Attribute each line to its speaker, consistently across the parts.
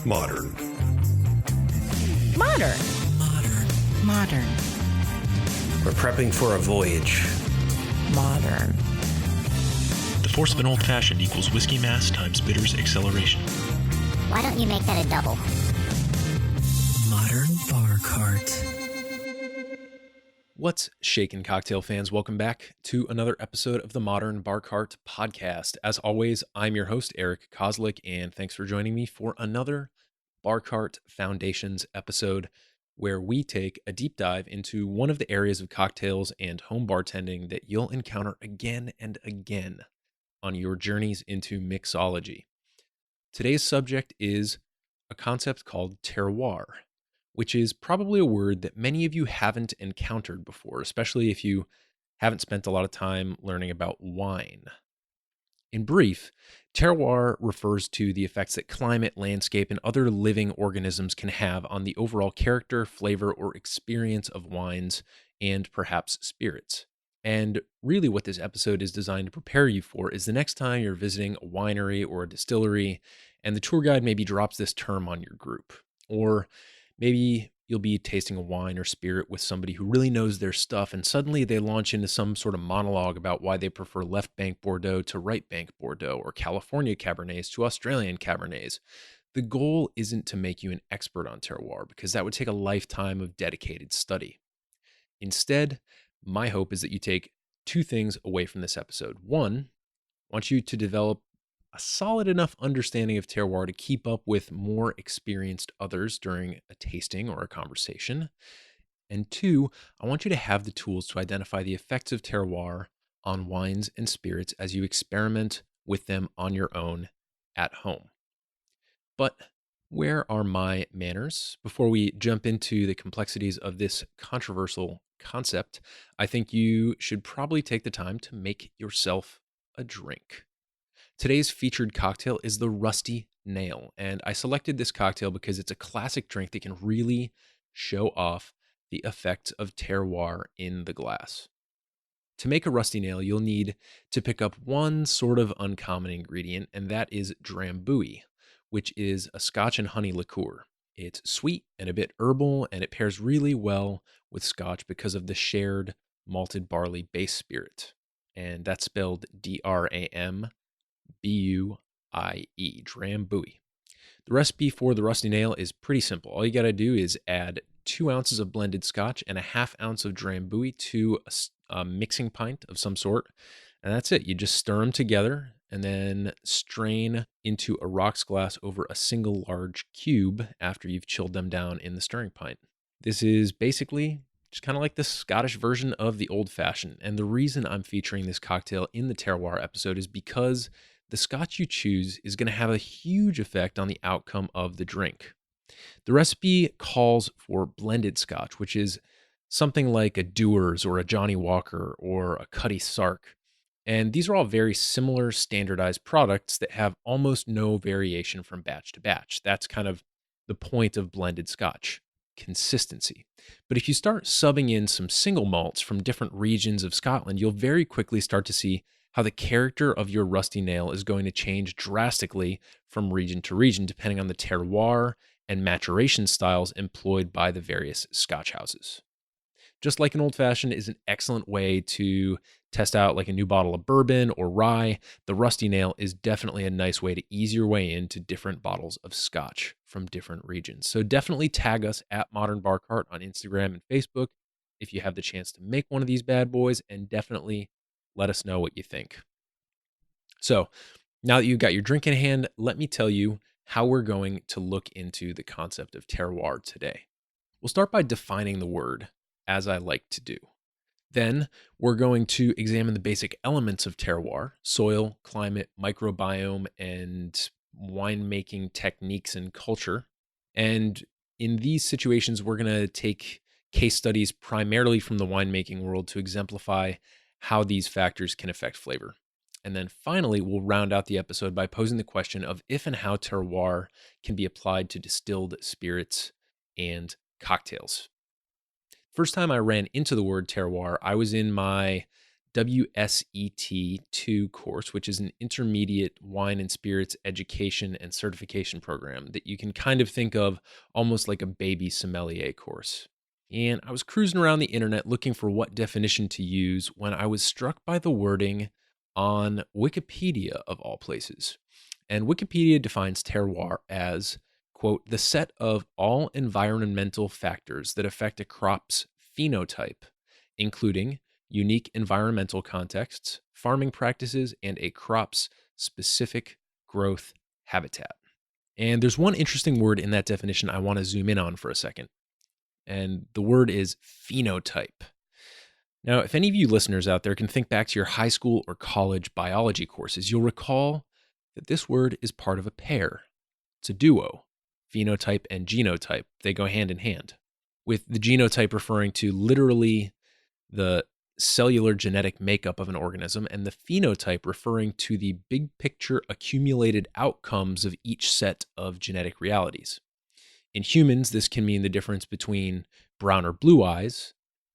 Speaker 1: Modern.
Speaker 2: Modern.
Speaker 3: Modern.
Speaker 2: Modern.
Speaker 1: We're prepping for a voyage.
Speaker 2: Modern.
Speaker 3: The force of an old-fashioned equals whiskey mass times bitters acceleration.
Speaker 4: Why don't you make that a double?
Speaker 3: Modern bar cart.
Speaker 5: What's shaking, cocktail fans? Welcome back to another episode of the Modern Bar Cart podcast. As always, I'm your host, Eric Kozlik, and thanks for joining me for another Bar Cart Foundations episode where we take a deep dive into one of the areas of cocktails and home bartending that you'll encounter again and again on your journeys into mixology. Today's subject is a concept called terroir, which is probably a word that many of you haven't encountered before, especially if you haven't spent a lot of time learning about wine. In brief, terroir refers to the effects that climate, landscape, and other living organisms can have on the overall character, flavor, or experience of wines and perhaps spirits. And really what this episode is designed to prepare you for is the next time you're visiting a winery or a distillery and the tour guide maybe drops this term on your group, or maybe you'll be tasting a wine or spirit with somebody who really knows their stuff, and suddenly they launch into some sort of monologue about why they prefer left bank Bordeaux to right bank Bordeaux, or California Cabernets to Australian Cabernets. The goal isn't to make you an expert on terroir, because that would take a lifetime of dedicated study. Instead, my hope is that you take two things away from this episode. One, I want you to develop a solid enough understanding of terroir to keep up with more experienced others during a tasting or a conversation. And two, I want you to have the tools to identify the effects of terroir on wines and spirits as you experiment with them on your own at home. But where are my manners? Before we jump into the complexities of this controversial concept, I think you should probably take the time to make yourself a drink. Today's featured cocktail is the Rusty Nail, and I selected this cocktail because it's a classic drink that can really show off the effects of terroir in the glass. To make a Rusty Nail, you'll need to pick up one sort of uncommon ingredient, and that is drambuie, which is a Scotch and honey liqueur. It's sweet and a bit herbal, and it pairs really well with Scotch because of the shared malted barley base spirit, and that's spelled D-R-A-M B-U-I-E, drambuie. The recipe for the Rusty Nail is pretty simple. All you got to do is add 2 ounces of blended Scotch and a half ounce of drambuie to a mixing pint of some sort, and that's it. You just stir them together and then strain into a rocks glass over a single large cube after you've chilled them down in the stirring pint. This is basically just kind of like the Scottish version of the old fashioned, and the reason I'm featuring this cocktail in the terroir episode is because the Scotch you choose is going to have a huge effect on the outcome of the drink. The recipe calls for blended Scotch, which is something like a Dewar's or a Johnny Walker or a Cutty Sark. And these are all very similar standardized products that have almost no variation from batch to batch. That's kind of the point of blended Scotch, consistency. But if you start subbing in some single malts from different regions of Scotland, you'll very quickly start to see how the character of your Rusty Nail is going to change drastically from region to region, depending on the terroir and maturation styles employed by the various Scotch houses. Just like an old fashioned is an excellent way to test out like a new bottle of bourbon or rye, the Rusty Nail is definitely a nice way to ease your way into different bottles of Scotch from different regions. So definitely tag us at Modern Bar Cart on Instagram and Facebook if you have the chance to make one of these bad boys, and definitely let us know what you think. So now that you've got your drink in hand, let me tell you how we're going to look into the concept of terroir today. We'll start by defining the word, as I like to do. Then we're going to examine the basic elements of terroir: soil, climate, microbiome, and winemaking techniques and culture. And in these situations, we're going to take case studies primarily from the winemaking world to exemplify how these factors can affect flavor. And then finally, we'll round out the episode by posing the question of if and how terroir can be applied to distilled spirits and cocktails. First time I ran into the word terroir, I was in my WSET 2 course, which is an intermediate wine and spirits education and certification program that you can kind of think of almost like a baby sommelier course. And I was cruising around the internet looking for what definition to use when I was struck by the wording on Wikipedia, of all places. And Wikipedia defines terroir as, quote, the set of all environmental factors that affect a crop's phenotype, including unique environmental contexts, farming practices, and a crop's specific growth habitat. And there's one interesting word in that definition I want to zoom in on for a second. And the word is phenotype. Now, if any of you listeners out there can think back to your high school or college biology courses, you'll recall that this word is part of a pair. It's a duo. Phenotype and genotype, they go hand in hand, with the genotype referring to literally the cellular genetic makeup of an organism, and the phenotype referring to the big picture accumulated outcomes of each set of genetic realities. In humans, this can mean the difference between brown or blue eyes,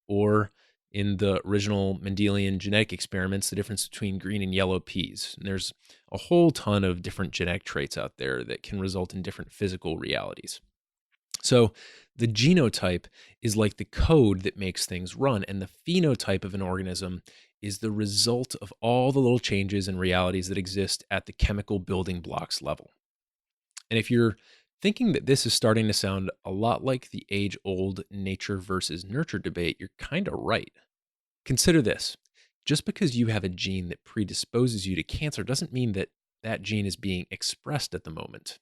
Speaker 5: or in the original Mendelian genetic experiments, the difference between green and yellow peas. And there's a whole ton of different genetic traits out there that can result in different physical realities. So the genotype is like the code that makes things run, and the phenotype of an organism is the result of all the little changes and realities that exist at the chemical building blocks level. And if you're thinking that this is starting to sound a lot like the age-old nature versus nurture debate, you're kind of right. Consider this. Just because you have a gene that predisposes you to cancer doesn't mean that that gene is being expressed at the moment.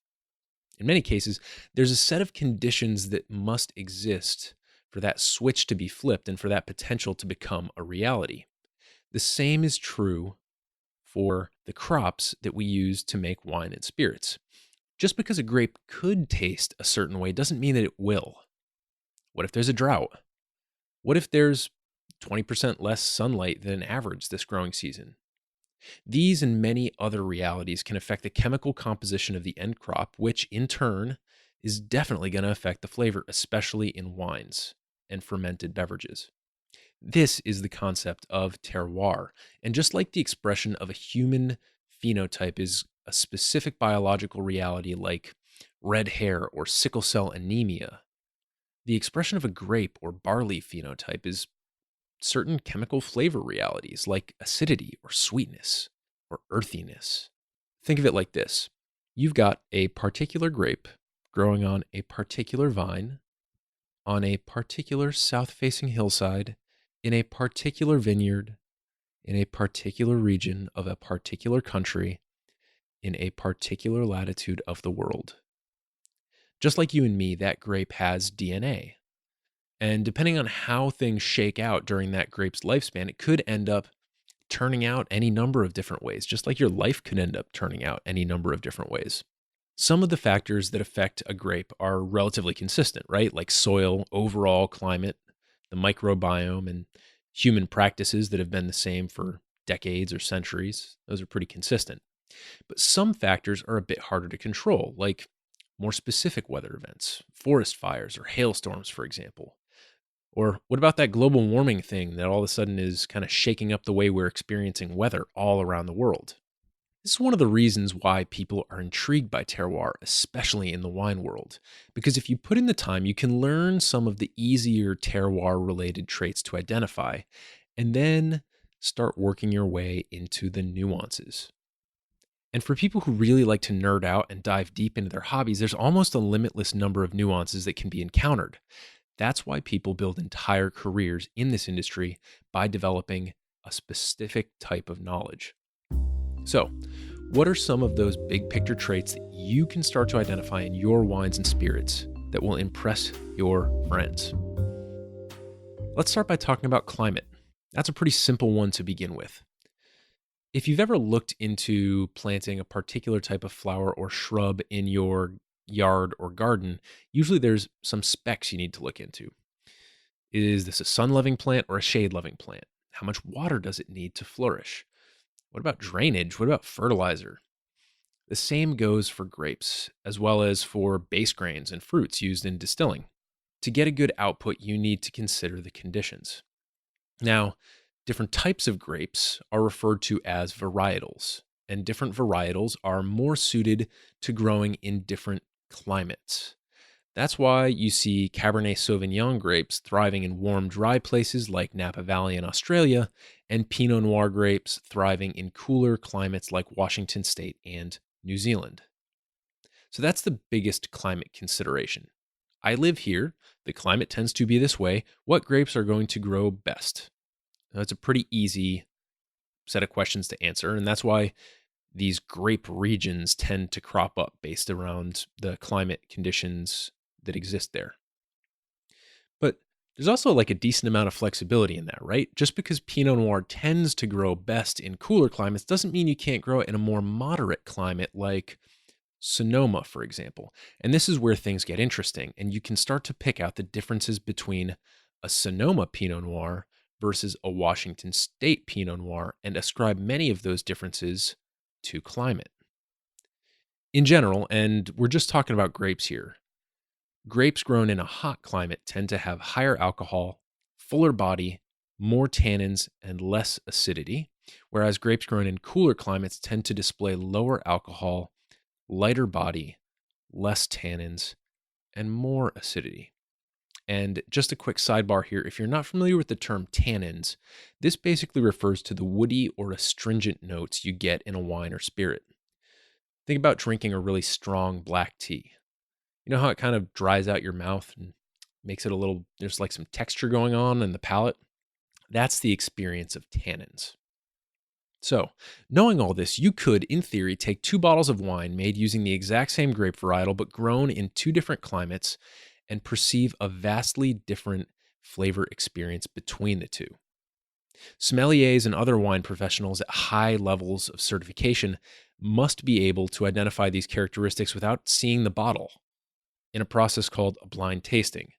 Speaker 5: In many cases, there's a set of conditions that must exist for that switch to be flipped and for that potential to become a reality. The same is true for the crops that we use to make wine and spirits. Just because a grape could taste a certain way doesn't mean that it will. What if there's a drought? What if there's 20% less sunlight than average this growing season? These and many other realities can affect the chemical composition of the end crop, which in turn is definitely going to affect the flavor, especially in wines and fermented beverages. This is the concept of terroir. And just like the expression of a human phenotype is a specific biological reality like red hair or sickle cell anemia, the expression of a grape or barley phenotype is certain chemical flavor realities like acidity or sweetness or earthiness. Think of it like this. You've got a particular grape growing on a particular vine, on a particular south-facing hillside, in a particular vineyard, in a particular region of a particular country, in a particular latitude of the world. Just like you and me, that grape has DNA. And depending on how things shake out during that grape's lifespan, it could end up turning out any number of different ways, just like your life could end up turning out any number of different ways. Some of the factors that affect a grape are relatively consistent, right? Like soil, overall climate, the microbiome, and human practices that have been the same for decades or centuries. Those are pretty consistent. But some factors are a bit harder to control, like more specific weather events, forest fires, or hailstorms, for example. Or what about that global warming thing that all of a sudden is kind of shaking up the way we're experiencing weather all around the world? This is one of the reasons why people are intrigued by terroir, especially in the wine world. Because if you put in the time, you can learn some of the easier terroir-related traits to identify, and then start working your way into the nuances. And for people who really like to nerd out and dive deep into their hobbies, there's almost a limitless number of nuances that can be encountered. That's why people build entire careers in this industry by developing a specific type of knowledge. So, what are some of those big picture traits that you can start to identify in your wines and spirits that will impress your friends? Let's start by talking about climate. That's a pretty simple one to begin with. If you've ever looked into planting a particular type of flower or shrub in your yard or garden, usually there's some specs you need to look into. Is this a sun-loving plant or a shade-loving plant? How much water does it need to flourish? What about drainage? What about fertilizer? The same goes for grapes, as well as for base grains and fruits used in distilling. To get a good output, you need to consider the conditions. Now, Different types of grapes are referred to as varietals, and different varietals are more suited to growing in different climates. That's why you see Cabernet Sauvignon grapes thriving in warm, dry places like Napa Valley in Australia, and Pinot Noir grapes thriving in cooler climates like Washington State and New Zealand. So that's the biggest climate consideration. I live here. The climate tends to be this way. What grapes are going to grow best? That's a pretty easy set of questions to answer, and that's why these grape regions tend to crop up based around the climate conditions that exist there. But there's also like a decent amount of flexibility in that, right? Just because Pinot Noir tends to grow best in cooler climates doesn't mean you can't grow it in a more moderate climate like Sonoma, for example. And this is where things get interesting, and you can start to pick out the differences between a Sonoma Pinot Noir versus a Washington State Pinot Noir and ascribe many of those differences to climate. In general, and we're just talking about grapes here, grapes grown in a hot climate tend to have higher alcohol, fuller body, more tannins, and less acidity, whereas grapes grown in cooler climates tend to display lower alcohol, lighter body, less tannins, and more acidity. And just a quick sidebar here, if you're not familiar with the term tannins, this basically refers to the woody or astringent notes you get in a wine or spirit. Think about drinking a really strong black tea. You know how it kind of dries out your mouth and makes it a little, there's like some texture going on in the palate? That's the experience of tannins. So, knowing all this, you could, in theory, take 2 bottles of wine made using the exact same grape varietal but grown in 2 different climates and perceive a vastly different flavor experience between the two. Sommeliers and other wine professionals at high levels of certification must be able to identify these characteristics without seeing the bottle in a process called a blind tasting.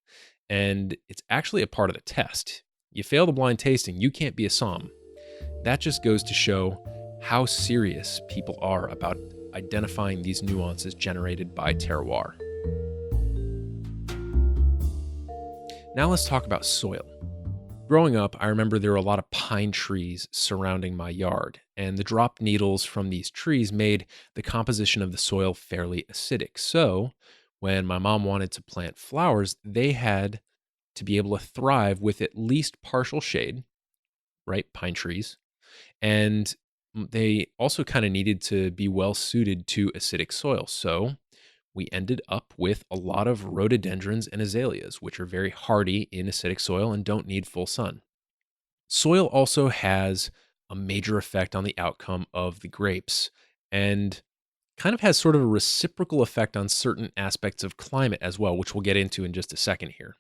Speaker 5: And it's actually a part of the test. You fail the blind tasting, you can't be a somm. That just goes to show how serious people are about identifying these nuances generated by terroir. Now let's talk about soil. Growing up, I remember there were a lot of pine trees surrounding my yard, and the dropped needles from these trees made the composition of the soil fairly acidic. So when my mom wanted to plant flowers, they had to be able to thrive with at least partial shade, right? Pine trees. And they also kind of needed to be well suited to acidic soil. So we ended up with a lot of rhododendrons and azaleas, which are very hardy in acidic soil and don't need full sun. Soil also has a major effect on the outcome of the grapes and kind of has sort of a reciprocal effect on certain aspects of climate as well, which we'll get into in just a second here.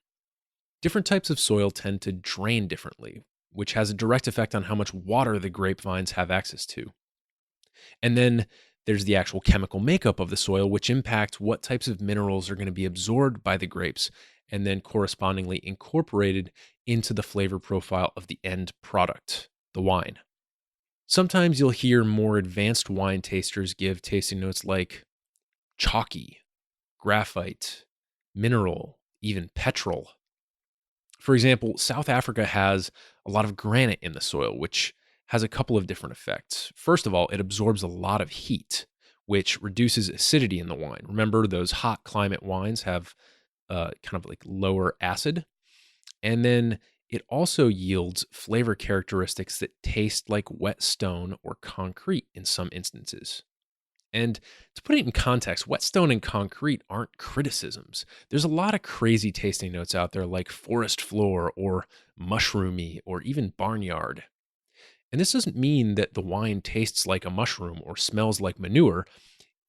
Speaker 5: Different types of soil tend to drain differently, which has a direct effect on how much water the grapevines have access to. And then there's the actual chemical makeup of the soil, which impacts what types of minerals are going to be absorbed by the grapes and then correspondingly incorporated into the flavor profile of the end product, the wine. Sometimes you'll hear more advanced wine tasters give tasting notes like chalky, graphite, mineral, even petrol. For example, South Africa has a lot of granite in the soil, which has a couple of different effects. First of all, it absorbs a lot of heat, which reduces acidity in the wine. Remember, those hot climate wines have kind of like lower acid. And then it also yields flavor characteristics that taste like wet stone or concrete in some instances. And to put it in context, wet stone and concrete aren't criticisms. There's a lot of crazy tasting notes out there like forest floor or mushroomy or even barnyard. And this doesn't mean that the wine tastes like a mushroom or smells like manure.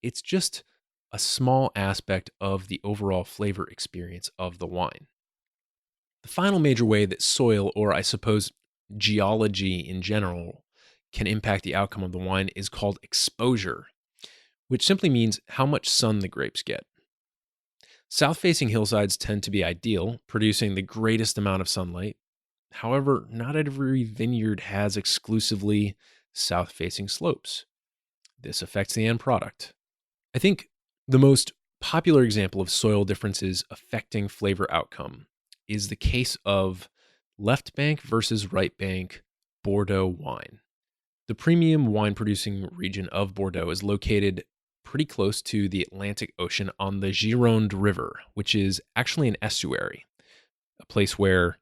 Speaker 5: It's just a small aspect of the overall flavor experience of the wine. The final major way that soil, or I suppose geology in general, can impact the outcome of the wine is called exposure, which simply means how much sun the grapes get. South-facing hillsides tend to be ideal, producing the greatest amount of sunlight. However, not every vineyard has exclusively south-facing slopes. This affects the end product. I think the most popular example of soil differences affecting flavor outcome is the case of left bank versus right bank Bordeaux wine. The premium wine producing region of Bordeaux is located pretty close to the Atlantic Ocean on the Gironde River, which is actually an estuary, a place where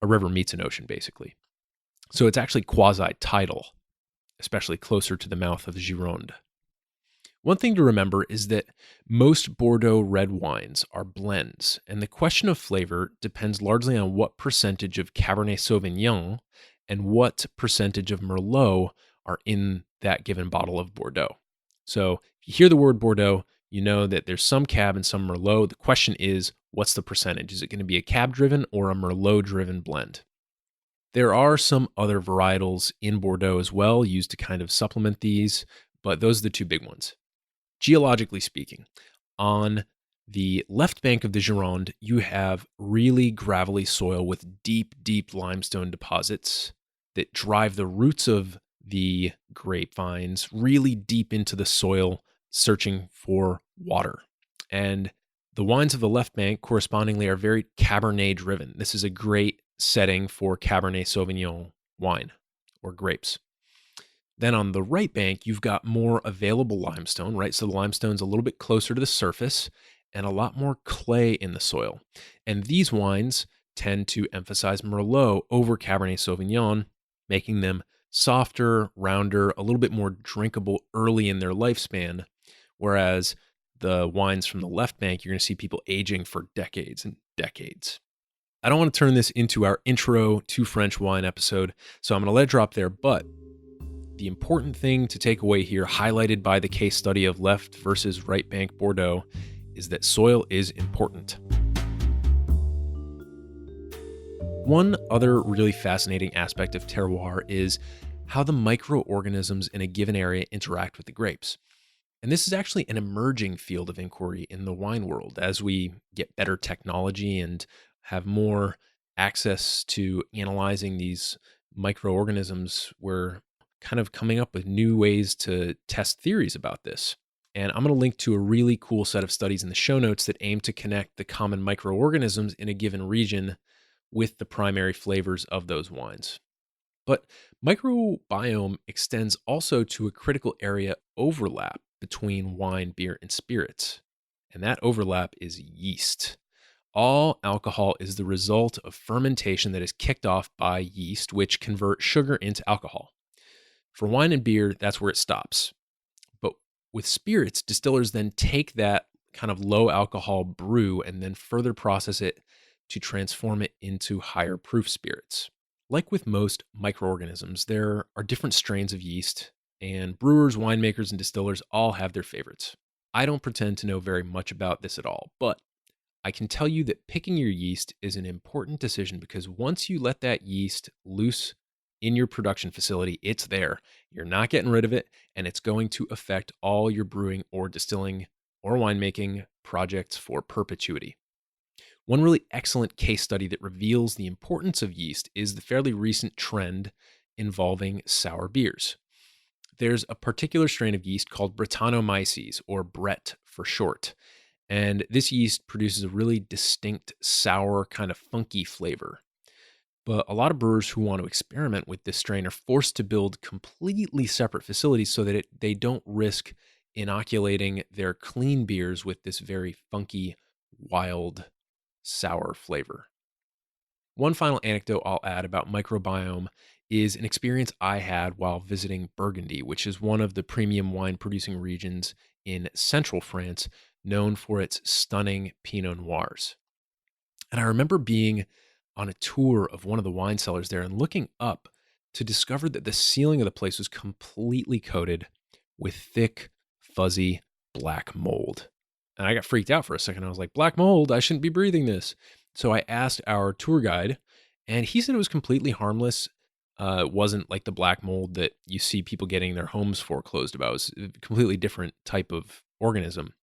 Speaker 5: a river meets an ocean, basically. So it's actually quasi-tidal, especially closer to the mouth of the Gironde. One thing to remember is that most Bordeaux red wines are blends, and the question of flavor depends largely on what percentage of Cabernet Sauvignon and what percentage of Merlot are in that given bottle of Bordeaux. So if you hear the word Bordeaux, you know that there's some Cab and some Merlot. The question is, what's the percentage? Is it going to be a Cab-driven or a Merlot-driven blend? There are some other varietals in Bordeaux as well, used to kind of supplement these, but those are the two big ones. Geologically speaking, on the left bank of the Gironde, you have really gravelly soil with deep, deep limestone deposits that drive the roots of the grapevines really deep into the soil, searching for water. And the wines of the left bank correspondingly are very Cabernet driven. This is a great setting for Cabernet Sauvignon wine or grapes. Then on the right bank, you've got more available limestone, right? So the limestone's a little bit closer to the surface and a lot more clay in the soil. And these wines tend to emphasize Merlot over Cabernet Sauvignon, making them softer, rounder, a little bit more drinkable early in their lifespan. Whereas the wines from the left bank, you're going to see people aging for decades and decades. I don't want to turn this into our intro to French wine episode, so I'm going to let it drop there, but the important thing to take away here, highlighted by the case study of left versus right bank Bordeaux, is that soil is important. One other really fascinating aspect of terroir is how the microorganisms in a given area interact with the grapes. And this is actually an emerging field of inquiry in the wine world. As we get better technology and have more access to analyzing these microorganisms, we're kind of coming up with new ways to test theories about this. And I'm going to link to a really cool set of studies in the show notes that aim to connect the common microorganisms in a given region with the primary flavors of those wines. But microbiome extends also to a critical area overlap between wine, beer, and spirits. And that overlap is yeast. All alcohol is the result of fermentation that is kicked off by yeast, which convert sugar into alcohol. For wine and beer, that's where it stops. But with spirits, distillers then take that kind of low alcohol brew and then further process it to transform it into higher proof spirits. Like with most microorganisms, there are different strains of yeast, and brewers, winemakers, and distillers all have their favorites. I don't pretend to know very much about this at all, but I can tell you that picking your yeast is an important decision because once you let that yeast loose in your production facility, it's there. You're not getting rid of it, and it's going to affect all your brewing or distilling or winemaking projects for perpetuity. One really excellent case study that reveals the importance of yeast is the fairly recent trend involving sour beers. There's a particular strain of yeast called Brettanomyces, or Brett for short, and this yeast produces a really distinct sour, kind of funky flavor. But a lot of brewers who want to experiment with this strain are forced to build completely separate facilities so that they don't risk inoculating their clean beers with this very funky, wild, sour flavor. One final anecdote I'll add about microbiome is an experience I had while visiting Burgundy, which is one of the premium wine producing regions in central France, known for its stunning Pinot Noirs. And I remember being on a tour of one of the wine cellars there and looking up to discover that the ceiling of the place was completely coated with thick, fuzzy black mold. And I got freaked out for a second. I was like, black mold, I shouldn't be breathing this. So I asked our tour guide, and he said it was completely harmless. It wasn't like the black mold that you see people getting their homes foreclosed about. It was a completely different type of organism.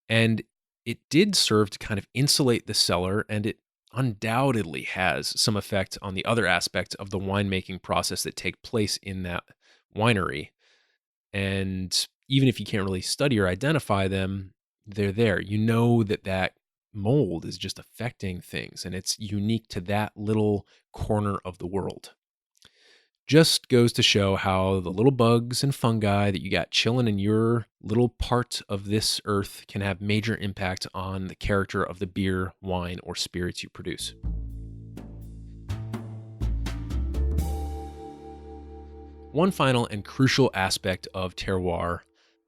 Speaker 5: And it did serve to kind of insulate the cellar, and it undoubtedly has some effect on the other aspects of the winemaking process that take place in that winery. And even if you can't really study or identify them, they're there. You know that mold is just affecting things, and it's unique to that little corner of the world. Just goes to show how the little bugs and fungi that you got chilling in your little part of this earth can have major impact on the character of the beer, wine, or spirits you produce. One final and crucial aspect of terroir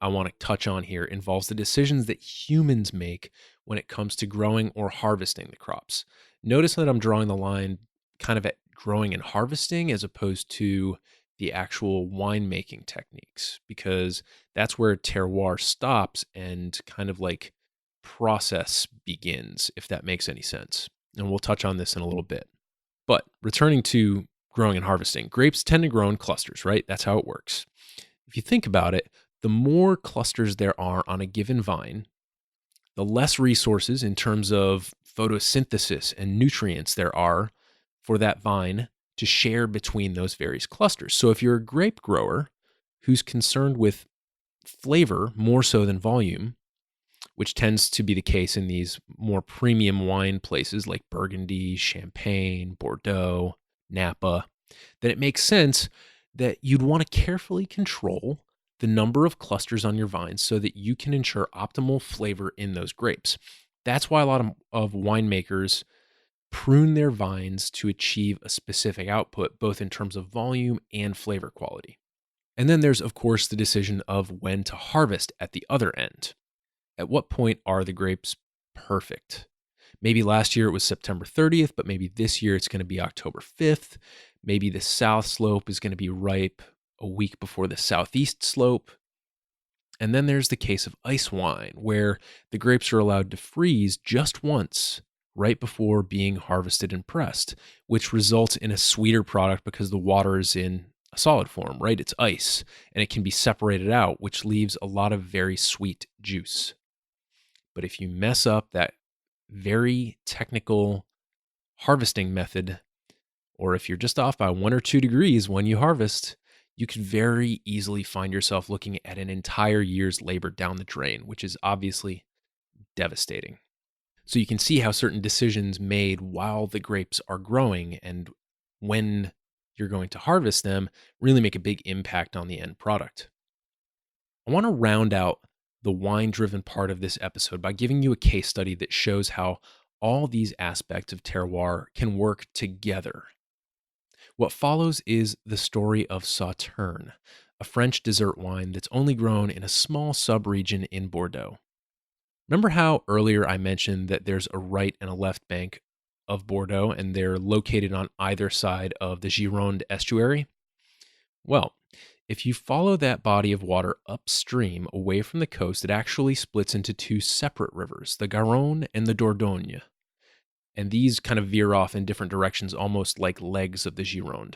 Speaker 5: I want to touch on here involves the decisions that humans make when it comes to growing or harvesting the crops. Notice that I'm drawing the line kind of at growing and harvesting as opposed to the actual winemaking techniques, because that's where terroir stops and kind of like process begins, if that makes any sense. And we'll touch on this in a little bit. But returning to growing and harvesting, grapes tend to grow in clusters, right? That's how it works. If you think about it, the more clusters there are on a given vine, the less resources in terms of photosynthesis and nutrients there are for that vine to share between those various clusters. So if you're a grape grower who's concerned with flavor more so than volume, which tends to be the case in these more premium wine places like Burgundy, Champagne, Bordeaux, Napa, then it makes sense that you'd want to carefully control the number of clusters on your vines so that you can ensure optimal flavor in those grapes. That's why a lot of winemakers prune their vines to achieve a specific output, both in terms of volume and flavor quality. And then there's, of course, the decision of when to harvest at the other end. At what point are the grapes perfect? Maybe last year it was September 30th, but maybe this year it's going to be October 5th. Maybe the south slope is going to be ripe a week before the southeast slope. And then there's the case of ice wine, where the grapes are allowed to freeze just once right before being harvested and pressed, which results in a sweeter product because the water is in a solid form, right? It's ice, and it can be separated out, which leaves a lot of very sweet juice. But if you mess up that very technical harvesting method, or if you're just off by 1 or 2 degrees when you harvest, you could very easily find yourself looking at an entire year's labor down the drain, which is obviously devastating. So you can see how certain decisions made while the grapes are growing and when you're going to harvest them really make a big impact on the end product. I want to round out the wine-driven part of this episode by giving you a case study that shows how all these aspects of terroir can work together. What follows is the story of Sauternes, a French dessert wine that's only grown in a small sub-region in Bordeaux. Remember how earlier I mentioned that there's a right and a left bank of Bordeaux, and they're located on either side of the Gironde estuary? Well, if you follow that body of water upstream away from the coast, it actually splits into 2 separate rivers, the Garonne and the Dordogne. And these kind of veer off in different directions, almost like legs of the Gironde.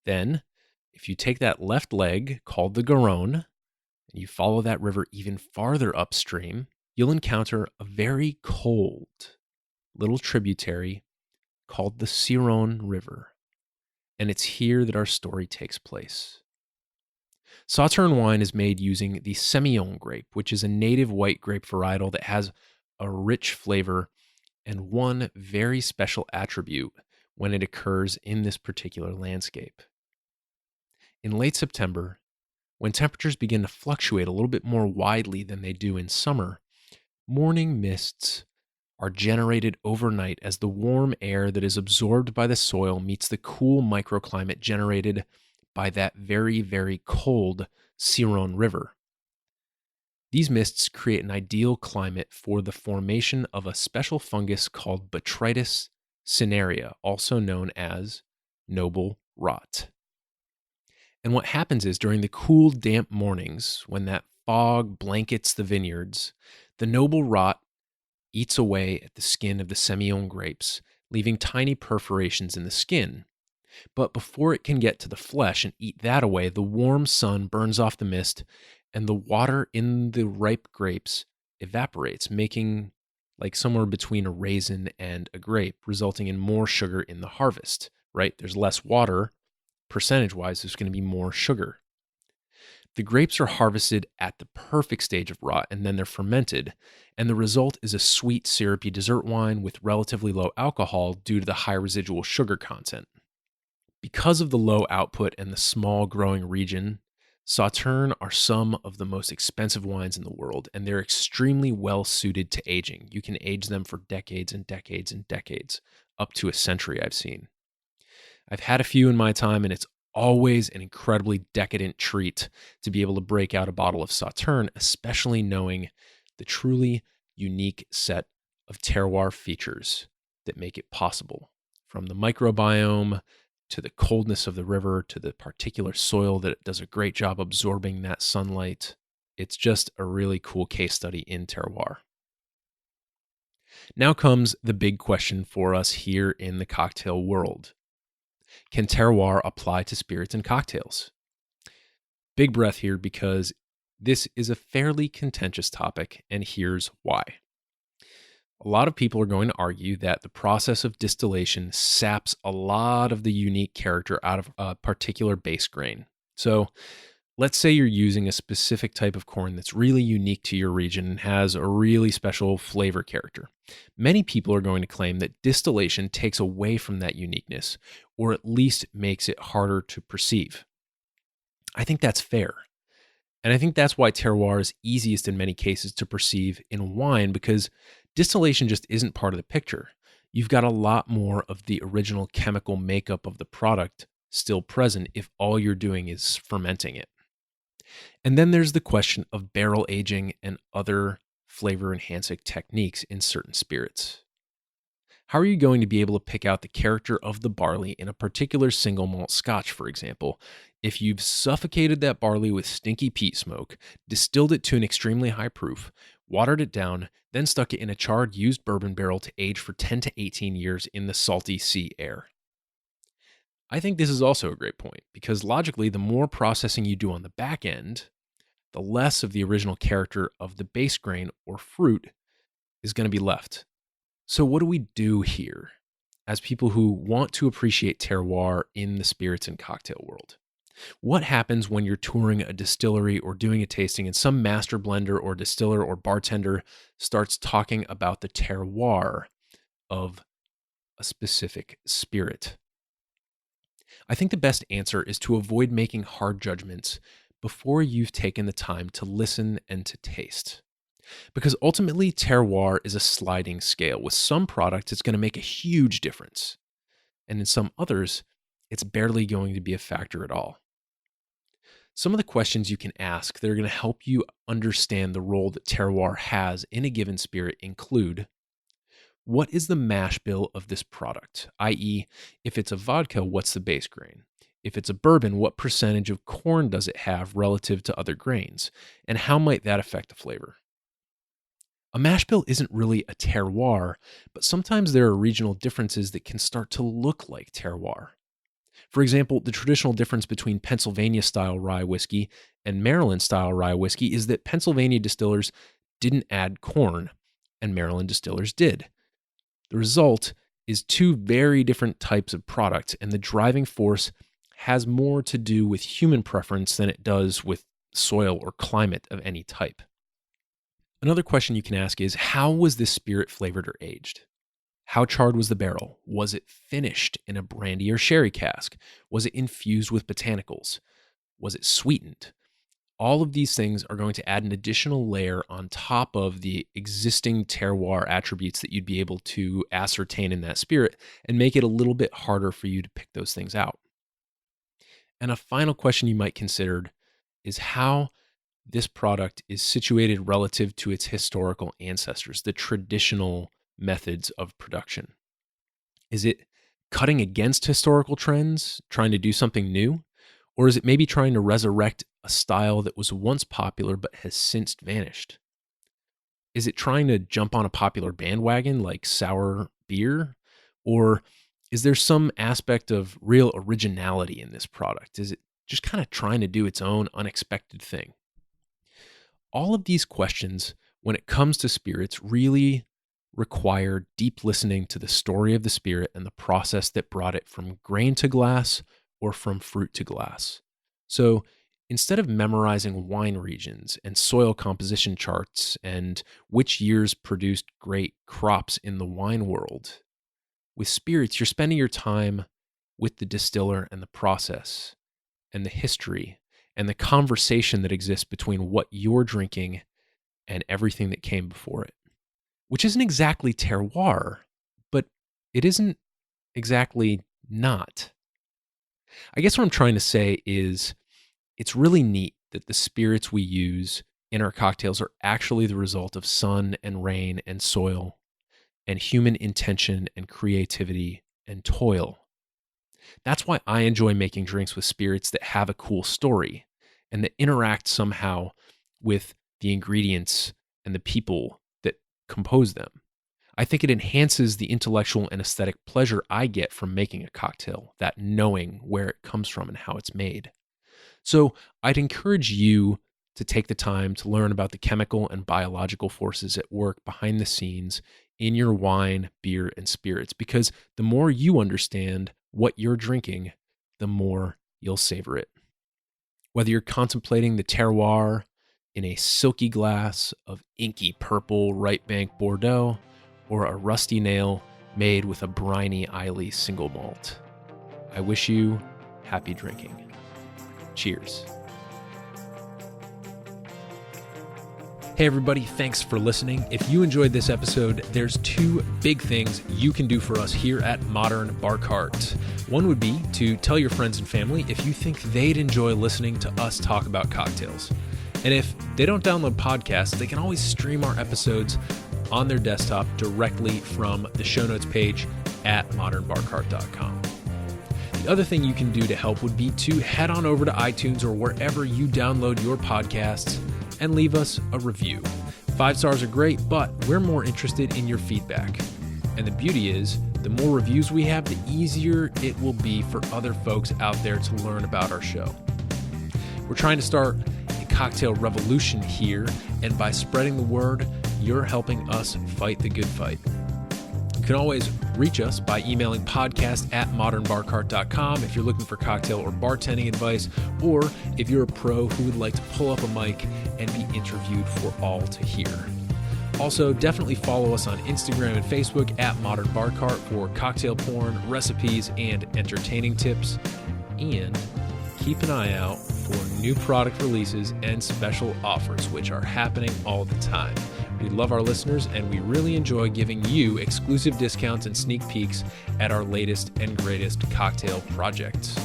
Speaker 5: Then, if you take that left leg, called the Garonne, and you follow that river even farther upstream, you'll encounter a very cold little tributary called the Ciron River. And it's here that our story takes place. Sauternes wine is made using the Semillon grape, which is a native white grape varietal that has a rich flavor and one very special attribute when it occurs in this particular landscape. In late September, when temperatures begin to fluctuate a little bit more widely than they do in summer, morning mists are generated overnight as the warm air that is absorbed by the soil meets the cool microclimate generated by that very, very cold Ciron River. These mists create an ideal climate for the formation of a special fungus called Botrytis cinerea, also known as noble rot. And what happens is during the cool, damp mornings, when that fog blankets the vineyards, the noble rot eats away at the skin of the Semillon grapes, leaving tiny perforations in the skin. But before it can get to the flesh and eat that away, the warm sun burns off the mist, and the water in the ripe grapes evaporates, making like somewhere between a raisin and a grape, resulting in more sugar in the harvest, right? There's less water. Percentage-wise, there's going to be more sugar. The grapes are harvested at the perfect stage of rot, and then they're fermented, and the result is a sweet, syrupy dessert wine with relatively low alcohol due to the high residual sugar content. Because of the low output and the small growing region, Sauternes are some of the most expensive wines in the world, and they're extremely well suited to aging. You can age them for decades and decades and decades, up to a century I've seen. I've had a few in my time, and it's always an incredibly decadent treat to be able to break out a bottle of Sauternes, especially knowing the truly unique set of terroir features that make it possible. From the microbiome to the coldness of the river to the particular soil that does a great job absorbing that sunlight. It's just a really cool case study in terroir. Now comes the big question for us here in the cocktail world. Can terroir apply to spirits and cocktails? Big breath here because this is a fairly contentious topic, and here's why. A lot of people are going to argue that the process of distillation saps a lot of the unique character out of a particular base grain. So let's say you're using a specific type of corn that's really unique to your region and has a really special flavor character. Many people are going to claim that distillation takes away from that uniqueness, or at least makes it harder to perceive. I think that's fair. And I think that's why terroir is easiest in many cases to perceive in wine, because distillation just isn't part of the picture. You've got a lot more of the original chemical makeup of the product still present if all you're doing is fermenting it. And then there's the question of barrel aging and other flavor enhancing techniques in certain spirits. How are you going to be able to pick out the character of the barley in a particular single malt scotch, for example, if you've suffocated that barley with stinky peat smoke, distilled it to an extremely high proof, watered it down, then stuck it in a charred used bourbon barrel to age for 10 to 18 years in the salty sea air? I think this is also a great point, because logically, the more processing you do on the back end, the less of the original character of the base grain or fruit is going to be left. So what do we do here as people who want to appreciate terroir in the spirits and cocktail world? What happens when you're touring a distillery or doing a tasting and some master blender or distiller or bartender starts talking about the terroir of a specific spirit? I think the best answer is to avoid making hard judgments before you've taken the time to listen and to taste. Because ultimately, terroir is a sliding scale. With some products, it's going to make a huge difference. And in some others, it's barely going to be a factor at all. Some of the questions you can ask that are going to help you understand the role that terroir has in a given spirit include: what is the mash bill of this product? I.e., if it's a vodka, what's the base grain? If it's a bourbon, what percentage of corn does it have relative to other grains? And how might that affect the flavor? A mash bill isn't really a terroir, but sometimes there are regional differences that can start to look like terroir. For example, the traditional difference between Pennsylvania-style rye whiskey and Maryland-style rye whiskey is that Pennsylvania distillers didn't add corn, and Maryland distillers did. The result is two very different types of products, and the driving force has more to do with human preference than it does with soil or climate of any type. Another question you can ask is, how was this spirit flavored or aged? How charred was the barrel? Was it finished in a brandy or sherry cask? Was it infused with botanicals? Was it sweetened? All of these things are going to add an additional layer on top of the existing terroir attributes that you'd be able to ascertain in that spirit and make it a little bit harder for you to pick those things out. And a final question you might consider is how this product is situated relative to its historical ancestors, the traditional methods of production. Is it cutting against historical trends, trying to do something new? Or is it maybe trying to resurrect a style that was once popular but has since vanished? Is it trying to jump on a popular bandwagon like sour beer? Or is there some aspect of real originality in this product? Is it just kind of trying to do its own unexpected thing? All of these questions, when it comes to spirits, really require deep listening to the story of the spirit and the process that brought it from grain to glass or from fruit to glass. So instead of memorizing wine regions and soil composition charts and which years produced great crops in the wine world, with spirits, you're spending your time with the distiller and the process and the history and the conversation that exists between what you're drinking and everything that came before it, which isn't exactly terroir, but it isn't exactly not. I guess what I'm trying to say is it's really neat that the spirits we use in our cocktails are actually the result of sun and rain and soil and human intention and creativity and toil. That's why I enjoy making drinks with spirits that have a cool story and that interact somehow with the ingredients and the people that compose them. I think it enhances the intellectual and aesthetic pleasure I get from making a cocktail, that knowing where it comes from and how it's made. So I'd encourage you to take the time to learn about the chemical and biological forces at work behind the scenes in your wine, beer, and spirits, because the more you understand what you're drinking, the more you'll savor it. Whether you're contemplating the terroir in a silky glass of inky purple right bank Bordeaux, or a rusty nail made with a briny Islay single malt, I wish you happy drinking. Cheers. Hey everybody, thanks for listening. If you enjoyed this episode, there's two big things you can do for us here at Modern Bar Cart. One would be to tell your friends and family if you think they'd enjoy listening to us talk about cocktails. And if they don't download podcasts, they can always stream our episodes on their desktop directly from the show notes page at modernbarcart.com. The other thing you can do to help would be to head on over to iTunes or wherever you download your podcasts and leave us a review. 5 stars are great, but we're more interested in your feedback. And the beauty is, the more reviews we have, the easier it will be for other folks out there to learn about our show. We're trying to start a cocktail revolution here, and by spreading the word, you're helping us fight the good fight. You can always reach us by emailing podcast@modernbarcart.com if you're looking for cocktail or bartending advice, or if you're a pro who would like to pull up a mic and be interviewed for all to hear. Also, definitely follow us on Instagram and Facebook at Modern Bar Cart for cocktail porn, recipes, and entertaining tips. And keep an eye out for new product releases and special offers, which are happening all the time. We love our listeners, and we really enjoy giving you exclusive discounts and sneak peeks at our latest and greatest cocktail projects.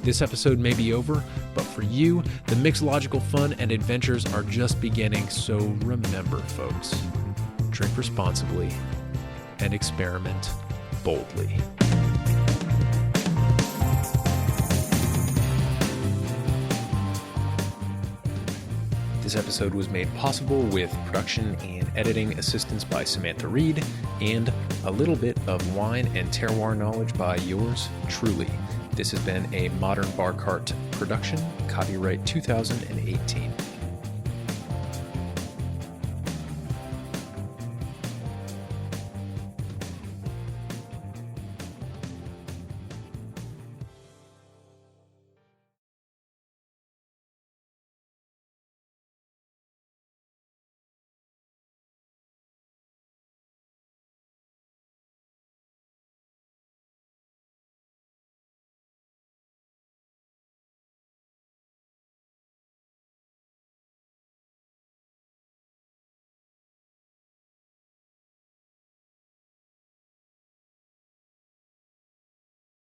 Speaker 5: This episode may be over, but for you, the mixological fun and adventures are just beginning. So remember, folks, drink responsibly and experiment boldly. This episode was made possible with production and editing assistance by Samantha Reed and a little bit of wine and terroir knowledge by yours truly. This has been a Modern Bar Cart production, copyright 2018.